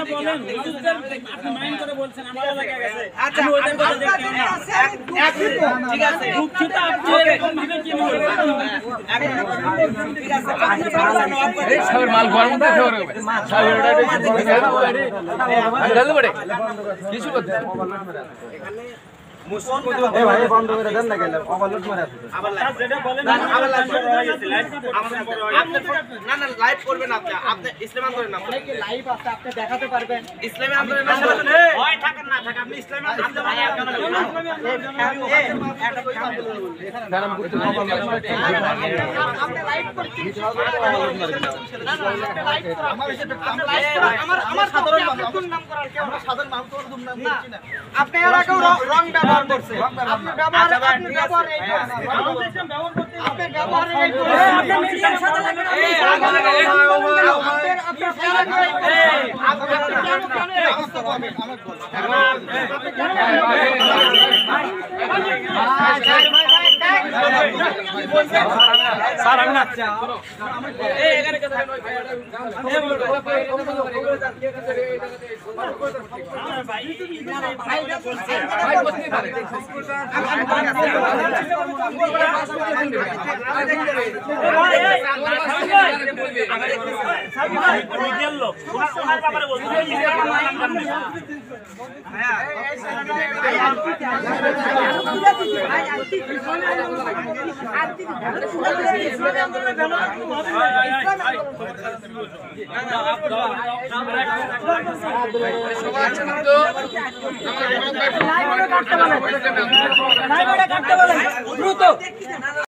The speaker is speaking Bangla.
বলেন আপনি মাইন্ড করে বলছেন আমারও লাগা গেছে। আচ্ছা ঠিক আছে দুঃখিত আপনি এরকম ভাবে কি বলছেন? ঠিক আছে এই সবের মাল গরম মধ্যে খেয়ে রাখবে সবের ওটা কিছু করতে এ ভাই বন্ধ করে দেন না গেলে ওভারলোড মারে আছে আবার যেটা বলেন আবার লাইভ আমাদের না না লাইভ করবেন আপনি আপনি ইসলাম আন্দোলন না কি লাইভ আছে আপনি দেখাতে পারবেন ইসলামী আন্দোলন না হয় থাকেন না থাকেন আপনি ইসলামী আন্দোলন আপনি লাইভ করছেন আমার সাধারণ মানুষ নাম করার কি আমরা সাধারণ মানুষ তো দুমনাম করছি না আপনি এলাকাও রং ব্যবহার করছে আপনি ব্যবহার এই আপনি ব্যবহার এই আপনি মিডিয়ার সাথে লাগেন স্যার আমি না এই এখানে কথা ওনার ব্যাপারে বলছি সবাই